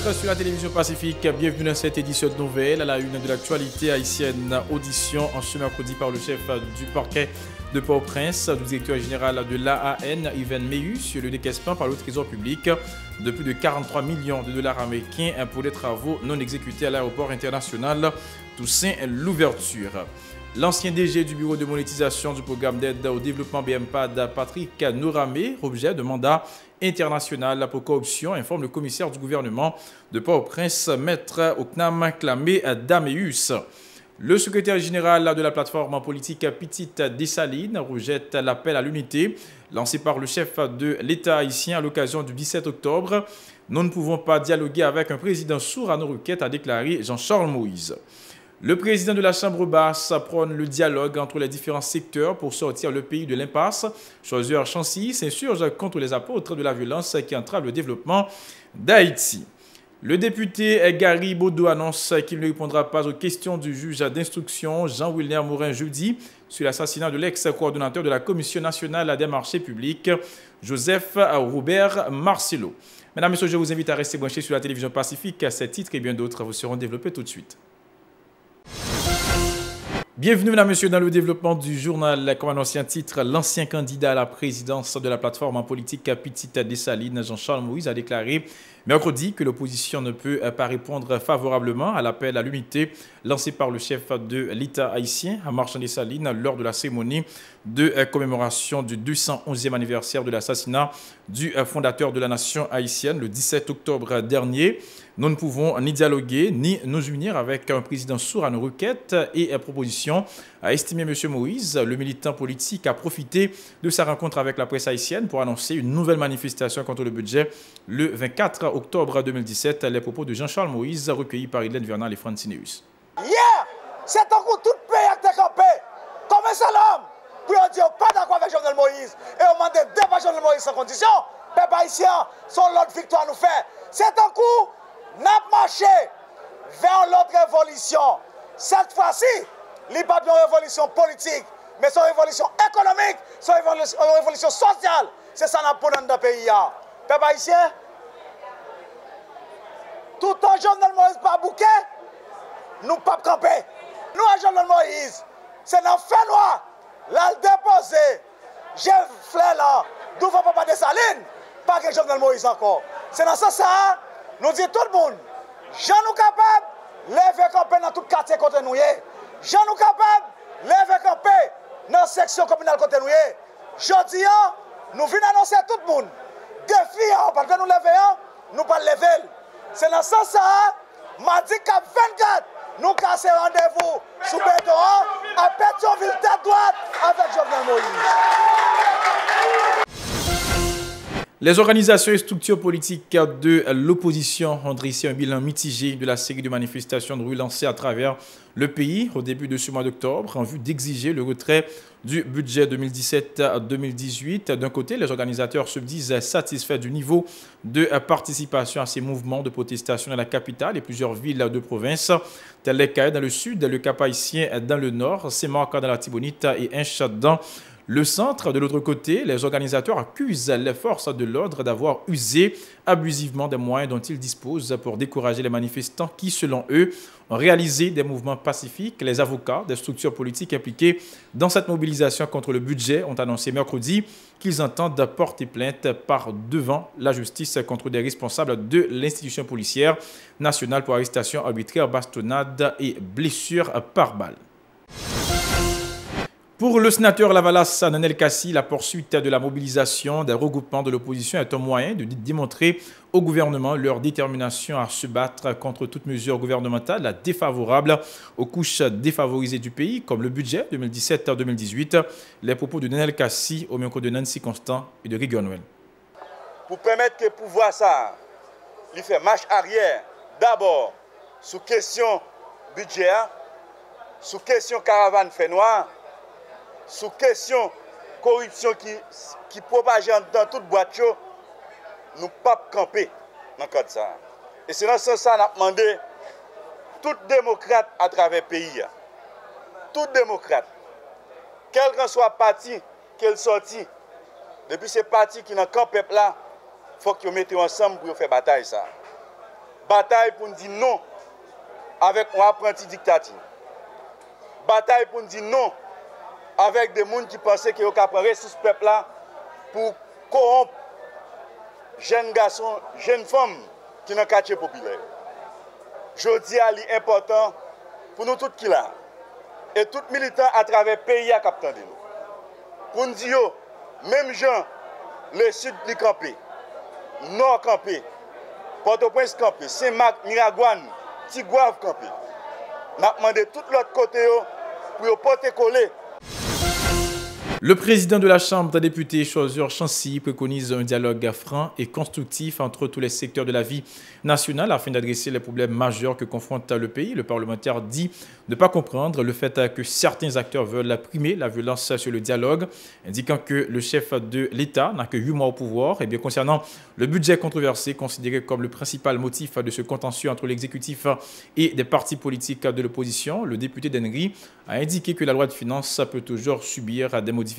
êtes sur la télévision Pacifique. Bienvenue dans cette édition de nouvelles à la une de l'actualité haïtienne. Audition en ce mercredi par le chef du parquet de Port-au-Prince, du directeur général de l'AAN, Yvan Meyu, sur le décaissement par le Trésor public de plus de 43 millions de dollars américains pour des travaux non exécutés à l'aéroport international Toussaint Louverture. L'ancien DG du bureau de monétisation du programme d'aide au développement BMPAD, Patrick Nouramé, objet de mandat international pour corruption, informe le commissaire du gouvernement de Port-au-Prince, maître Oknam Klamé Dameus. Le secrétaire général de la plateforme politique Petite Dessalines rejette l'appel à l'unité lancé par le chef de l'État haïtien à l'occasion du 17 octobre. Nous ne pouvons pas dialoguer avec un président sourd à nos requêtes, a déclaré Jean-Charles Moïse. Le président de la Chambre basse prône le dialogue entre les différents secteurs pour sortir le pays de l'impasse. Choiseur Chancy s'insurge contre les apôtres de la violence qui entravent le développement d'Haïti. Le député Gary Baudot annonce qu'il ne répondra pas aux questions du juge d'instruction Jean-William Morin jeudi sur l'assassinat de l'ex-coordonnateur de la Commission nationale des marchés publics, Joseph Robert Marcelo. Mesdames et messieurs, je vous invite à rester branchés sur la télévision Pacifique. Ces titres et bien d'autres vous seront développés tout de suite. Bienvenue, mesdames et messieurs, dans le développement du journal. Comme annoncé un titre, l'ancien candidat à la présidence de la plateforme en politique Petite Dessalines, Jean-Charles Moïse, a déclaré mercredi que l'opposition ne peut pas répondre favorablement à l'appel à l'unité lancé par le chef de l'État haïtien à Marchand-des-Salines lors de la cérémonie de commémoration du 211e anniversaire de l'assassinat du fondateur de la nation haïtienne le 17 octobre dernier. Nous ne pouvons ni dialoguer ni nous unir avec un président sourd à nos requêtes et propositions, a estimé M. Moïse. Le militant politique a profité de sa rencontre avec la presse haïtienne pour annoncer une nouvelle manifestation contre le budget le 24 octobre 2017. Les propos de Jean-Charles Moïse recueillis par Hélène Vernal et Francineus. Hier, c'est un coup tout le pays a été campé comme un seul homme pour dire pas d'accord avec Jovenel Moïse et on demande de dépasser Jovenel Moïse sans condition. Peuple haïtien, son lot de victoire nous fait. C'est un coup. N'a marché vers l'autre révolution. Cette fois-ci, il n'y a pas de révolution politique, mais c'est une révolution économique, c'est une révolution sociale. C'est ça qu'on a dans le pays. Peuple haïtien, tout en Jovenel Moïse pas bouquet, nous pas camper. Nous, à Jovenel Moïse, c'est dans le fait noir, là, le déposé, j'ai flé là, d'où va pas Dessalines, pas que Jovenel Moïse encore. C'est dans ça. Nous disons tout le monde, gens nous capables, lever camper dans tout quartier côté nous. Gens nous capables, lever camper dans la section communale côté nous. Jeudi, nous venons annoncer à tout le monde, défi, parce que nous levons, nous pas lever. C'est dans ça, mardi cap 24, nous cassons rendez-vous sous béton à Pétionville tête droite avec Jovenel Moïse. Les organisations et structures politiques de l'opposition ont dressé un bilan mitigé de la série de manifestations de rue lancées à travers le pays au début de ce mois d'octobre en vue d'exiger le retrait du budget 2017-2018. D'un côté, les organisateurs se disent satisfaits du niveau de participation à ces mouvements de protestation dans la capitale et plusieurs villes de province, telles les Cayes dans le sud, le Cap-Haïtien dans le nord, Saint-Marc dans la Tibonite et Inch dans le centre. De l'autre côté, les organisateurs accusent les forces de l'ordre d'avoir usé abusivement des moyens dont ils disposent pour décourager les manifestants qui, selon eux, ont réalisé des mouvements pacifiques. Les avocats des structures politiques impliquées dans cette mobilisation contre le budget ont annoncé mercredi qu'ils entendent porter plainte par devant la justice contre des responsables de l'institution policière nationale pour arrestation arbitraire, bastonnade et blessures par balle. Pour le sénateur Lavalas Nanel Kassi, la poursuite de la mobilisation des regroupements de l'opposition est un moyen de démontrer au gouvernement leur détermination à se battre contre toute mesure gouvernementale défavorable aux couches défavorisées du pays, comme le budget 2017-2018. Les propos de Nanel Kassi au micro de Nancy Constant et de Rigon Noël. Pour permettre que le pouvoir ça, il fait marche arrière, d'abord sous question budget, sous question caravane fait noir, sous question corruption qui propage dans toute boîte, nous ne pouvons pas camper dans le cadre de ça. Et c'est dans ce sens que nous avons demandé tout démocrate à travers le pays, tout démocrate, quel que soit le parti qu'elle sorti, depuis ces partis qui dans le camp peuple là, il faut qu'ils mettent ensemble pour faire bataille ça. Bataille pour nous dire non avec un apprenti dictature. Bataille pour nous dire non avec des gens qui pensaient qu'ils ont prendre ce peuple-là pour corrompre jeunes garçons, jeunes femmes qui sont dans le quartier populaire. Je dis à l'important pour nous tous qui là et tous les militants à travers le pays à capter nous. Pour nous dire, même gens, le sud du campé, nord campé, Port-au-Prince campé, Saint-Marc, Miragouane, Tigouave campé. Nous avons demandé tout l'autre côté pour porter coller. Le président de la Chambre des députés, Choisir Chancy, préconise un dialogue franc et constructif entre tous les secteurs de la vie nationale afin d'adresser les problèmes majeurs que confronte le pays. Le parlementaire dit ne pas comprendre le fait que certains acteurs veulent primer la violence sur le dialogue, indiquant que le chef de l'État n'a que 8 mois au pouvoir. Et bien concernant le budget controversé, considéré comme le principal motif de ce contentieux entre l'exécutif et des partis politiques de l'opposition, le député d'Henry a indiqué que la loi de finances peut toujours subir des modifications.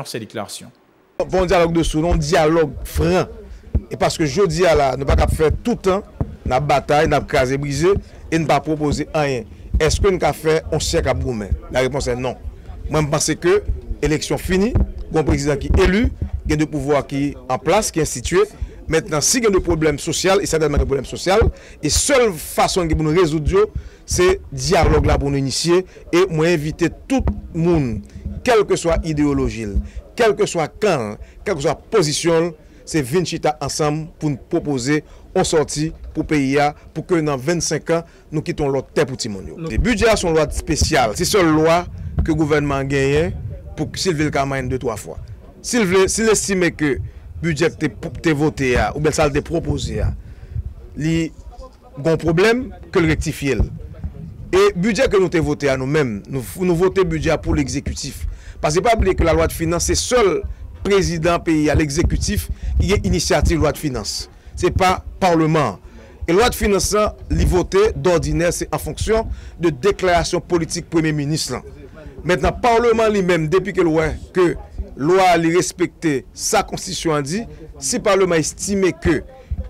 Ces déclarations. Bon dialogue de sous, non dialogue franc. Et parce que je dis là, nous ne pouvons pas faire tout le temps, nous bataille, nous crasé, brisé, et ne pas proposer rien. Est-ce que nous avons fait un siècle à Broumen? La réponse est non. Moi, je pense que l'élection finie, un président qui est élu, il y a des pouvoirs qui sont en place, qui est institué. Maintenant, si il y a des problèmes sociaux, et certainement des problèmes sociaux, et seule façon de nous résoudre, c'est dialogue là pour nous initier, et moi inviter tout le monde, quelle que soit l'idéologie, quel que soit camp, quelle que soit la position, c'est Vinchita ensemble pour nous proposer une sortie pour le pays, pour que dans 25 ans, nous quittons l'autre terre pour Timonio. Les budgets sont loi spéciale. C'est seule loi que le gouvernement a gagnée pour Sylvie Camargue 2-3 fois. S'il estime que le budget est voté, ou bien ça a été proposé, il y a un problème que le rectifier. Et le budget que nous avons voté à nous-mêmes, nous votons le budget pour l'exécutif. Parce que pas oublier que la loi de finances, c'est seul président pays à l'exécutif qui a initiative loi de finances. Ce n'est pas parlement. Et la loi de finances, les voter d'ordinaire, c'est en fonction de déclaration politique Premier ministre. Maintenant, le Parlement lui-même, depuis que la loi respecte sa constitution, dit, si le Parlement estime que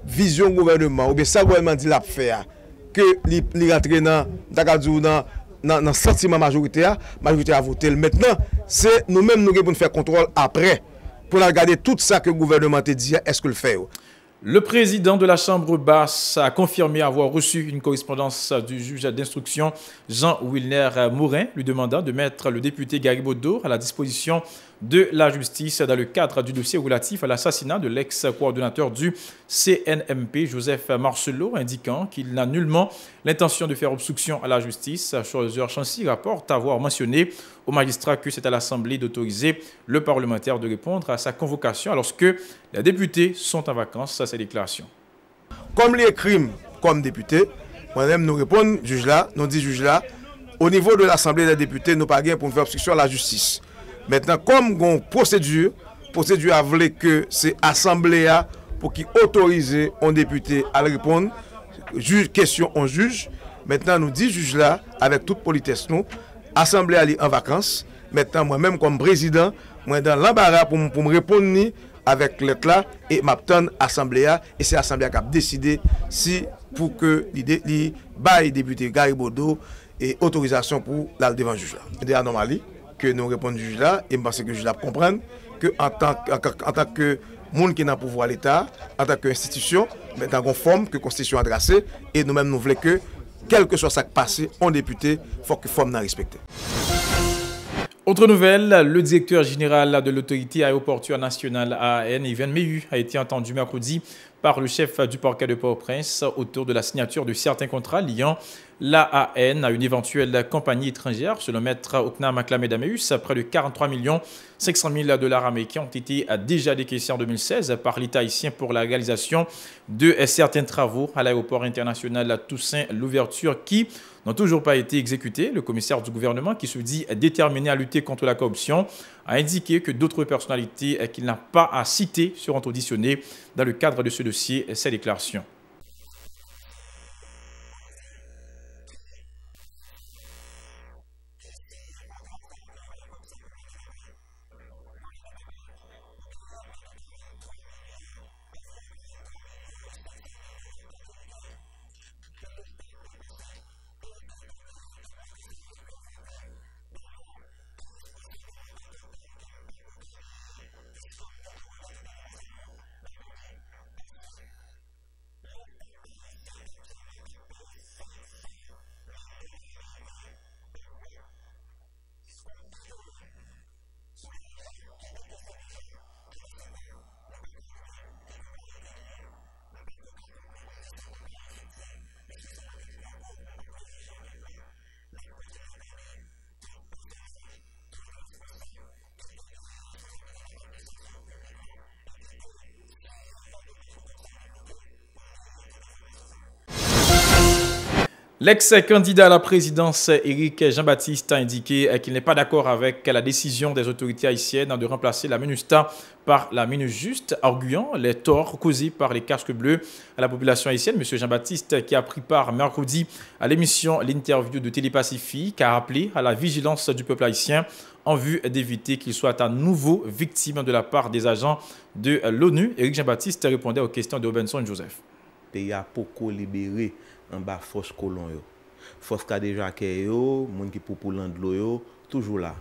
vision gouvernement, ou bien ça gouvernement dit la faire, que il rentre dans le sentiment majoritaire a voté. Maintenant, c'est nous-mêmes nous devons faire contrôle après, pour regarder tout ça que le gouvernement te dit, est-ce que le fait? Le président de la Chambre basse a confirmé avoir reçu une correspondance du juge d'instruction Jean-Wilner Mourin, lui demandant de mettre le député Garibodo à la disposition de la justice dans le cadre du dossier relatif à l'assassinat de l'ex-coordonnateur du CNMP, Joseph Marcelot, indiquant qu'il n'a nullement l'intention de faire obstruction à la justice. Choisir Chancy rapporte avoir mentionné au magistrat que c'est à l'Assemblée d'autoriser le parlementaire de répondre à sa convocation alors que les députés sont en vacances à ces déclarations. Comme les crimes comme député, moi-même nous répondons, juge là, nous dit juge là, au niveau de l'Assemblée des députés, nous pas gain pour faire obstruction à la justice. Maintenant, comme une procédure a voulu que c'est l'Assemblée pour qui autorise un député à répondre, question on juge. Maintenant, nous dit juge là, avec toute politesse, nous, l'Assemblée est en vacances. Maintenant, moi-même comme président, moi dans l'embarras pour me répondre avec l'être là et m'attendre l'Assemblée et c'est l'Assemblée qui a décidé si pour que les bail député Garibodo et autorisation pour la devant juge là. C'est anormal que nous répondons juge là et je pense que le juge là comprendre que en tant que monde qui est dans le pouvoir de l'État, en tant qu'institution, maintenant qu'on forme que la Constitution a tracé et nous-mêmes nous voulons que quel que soit ça qui passe, on député, il faut que la forme n'a respecté. Autre nouvelle, le directeur général de l'autorité aéroportuaire nationale AAN, Yvan Meyu, a été entendu mercredi par le chef du parquet de Port-au-Prince autour de la signature de certains contrats liant l'AAN à une éventuelle compagnie étrangère. Selon maître Okna Maklamedameus, près de 43 500 000 $ américains ont été déjà décaissés en 2016 par l'État haïtien pour la réalisation de certains travaux à l'aéroport international Toussaint Louverture qui n'ont toujours pas été exécutés. Le commissaire du gouvernement, qui se dit déterminé à lutter contre la corruption, a indiqué que d'autres personnalités qu'il n'a pas à citer seront auditionnées dans le cadre de ce dossier. Ces déclarations. L'ex-candidat à la présidence, Éric Jean-Baptiste, a indiqué qu'il n'est pas d'accord avec la décision des autorités haïtiennes de remplacer la MINUSTAH par la MINUSJUST, arguant les torts causés par les casques bleus à la population haïtienne. M. Jean-Baptiste, qui a pris part mercredi à l'émission L'Interview de Télépacifique, a appelé à la vigilance du peuple haïtien en vue d'éviter qu'il soit à nouveau victime de la part des agents de l'ONU. Éric Jean-Baptiste répondait aux questions de Robinson Joseph. Il y a beaucoup libéré en bas force colon yo. Force ka déjà yo, moun qui pour de l'eau yo, toujours là.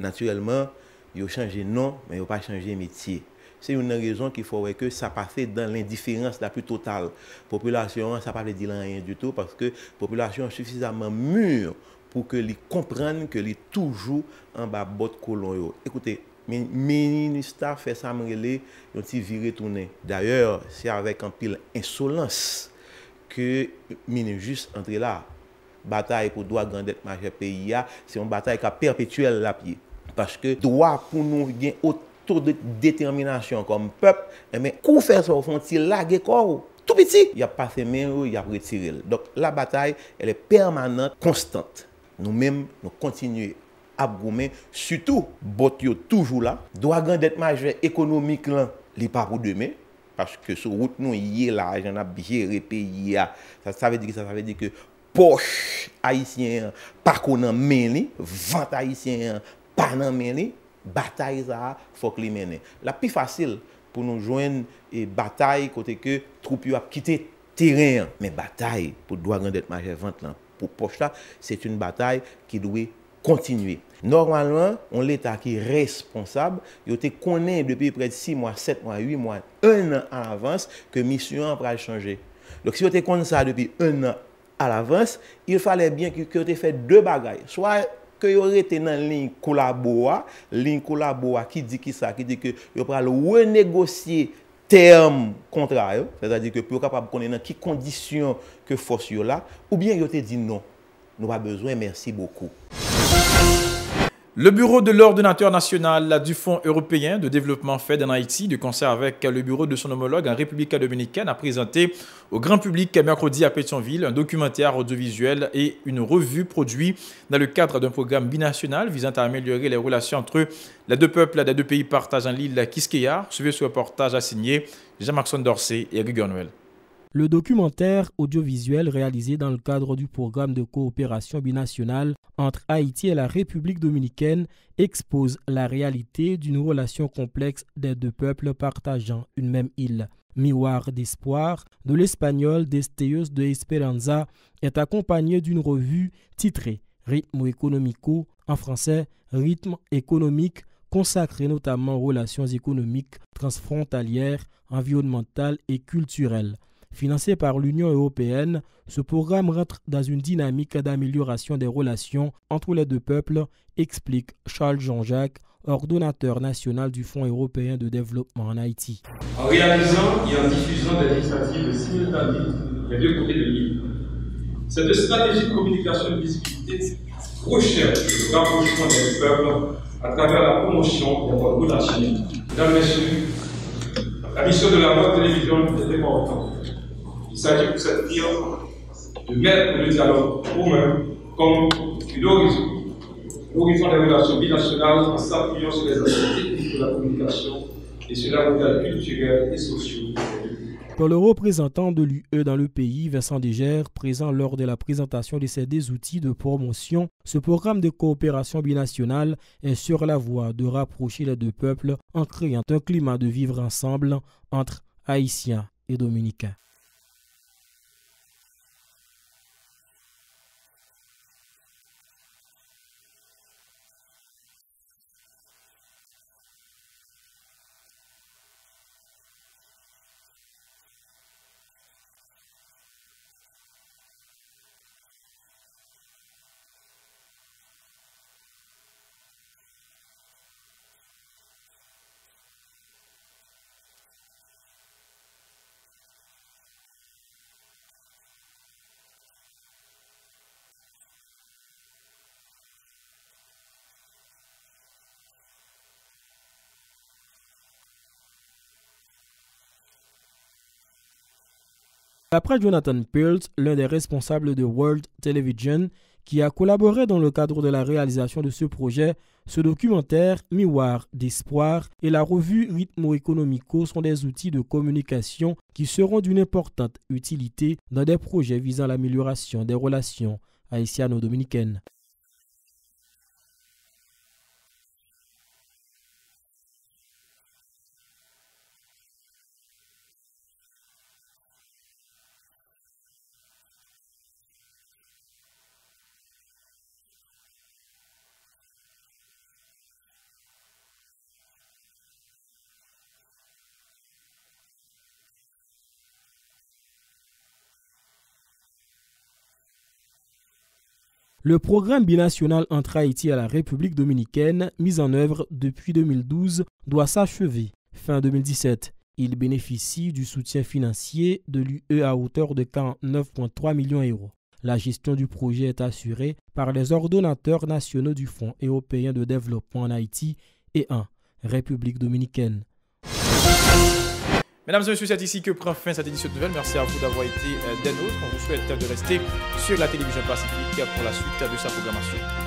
Naturellement, yo changé nom, mais yo pas changé métier. C'est une raison qu'il faut que ça passe dans l'indifférence la plus totale. Population, ça pas veut dire rien du tout parce que population est suffisamment mûre pour que les comprennent que les toujours en bas bot colon yo. Écoutez, ministère fait ça m'relé, yon ti viré tourner. D'ailleurs, c'est avec un pile insolence que MINUSJUST entre là. Bataille pour droit grandette majeur pays, c'est une bataille qui a perpétuelle la pied. Parce que droit pour nous gagner autant de détermination comme peuple, mais qu'on fait ça au fond, il lague corps tout petit, il a passé main, il a retiré. Donc la bataille, elle est permanente, constante. Nous-mêmes, nous continuons à gommer, surtout, bot yo toujours là. Droit grandette majeur économique là, il pas pour demain. Parce que sur route nous y est l'argent a géré pays ça veut dire que poche haïtien pas connant meni vente haïtien pas nan meni bataille ça faut que li mener la plus facile pour nous joindre et bataille côté que troupe yo a quitté terrain mais bataille pour droit grandette majeur vente là pour poche là c'est une bataille qui doit continuer. Normalement, on l'État qui est responsable, il te connaît depuis près de 6 mois, 7 mois, 8 mois, 1 an à l'avance que mission va changer. Donc si vous te connaît ça depuis 1 an à l'avance, il fallait bien que vous fait 2 bagailles. Soit que vous été dans la ligne collabora qui dit que vous allez renégocier terme contrat, c'est-à-dire que vous capable connaître dans quelles conditions que force là, ou bien vous te dit non, nous pas besoin, merci beaucoup. Le bureau de l'ordonnateur national du Fonds européen de développement FED en Haïti, de concert avec le bureau de son homologue en République dominicaine, a présenté au grand public mercredi à Pétionville un documentaire audiovisuel et une revue produit dans le cadre d'un programme binational visant à améliorer les relations entre les deux peuples des deux pays partageant l'île Quisqueya. Suivez ce reportage à signer Jean-Maxon Dorsey et Eric Noël. Le documentaire audiovisuel réalisé dans le cadre du programme de coopération binationale entre Haïti et la République dominicaine expose la réalité d'une relation complexe des deux peuples partageant une même île. Miroir d'espoir, de l'espagnol Destellos de Esperanza, est accompagné d'une revue titrée Ritmo Economico, en français Rythme économique, consacrée notamment aux relations économiques transfrontalières, environnementales et culturelles. Financé par l'Union européenne, ce programme rentre dans une dynamique d'amélioration des relations entre les deux peuples, explique Charles Jean-Jacques, ordonnateur national du Fonds européen de développement en Haïti. En réalisant et en diffusant des initiatives simultanées des deux côtés de l'île, cette stratégie de communication de visibilité recherche le rapprochement des peuples à travers la promotion des bonnes relations. Mesdames, Messieurs, la mission de la voix télévision est importante. Il s'agit pour cette prière de mettre le dialogue commun comme l'horizon des relations binationales en s'appuyant sur les aspects techniques de la communication et sur la modèle culturelle et sociale. Pour le représentant de l'UE dans le pays, Vincent Dégère, présent lors de la présentation de ces deux outils de promotion, ce programme de coopération binationale est sur la voie de rapprocher les deux peuples en créant un climat de vivre ensemble entre Haïtiens et Dominicains. D'après Jonathan Pearls, l'un des responsables de World Television, qui a collaboré dans le cadre de la réalisation de ce projet, ce documentaire, Miroir d'espoir, et la revue Ritmo Economico sont des outils de communication qui seront d'une importante utilité dans des projets visant l'amélioration des relations haïtiano-dominicaines. Le programme binational entre Haïti et la République dominicaine, mis en œuvre depuis 2012, doit s'achever fin 2017. Il bénéficie du soutien financier de l'UE à hauteur de 49,3 millions d'euros. La gestion du projet est assurée par les ordonnateurs nationaux du Fonds européen de développement en Haïti et en République dominicaine. Mesdames et messieurs, c'est ici que prend fin cette édition de nouvelles. Merci à vous d'avoir été des nôtres. On vous souhaite de rester sur la télévision Pacifique pour la suite de sa programmation.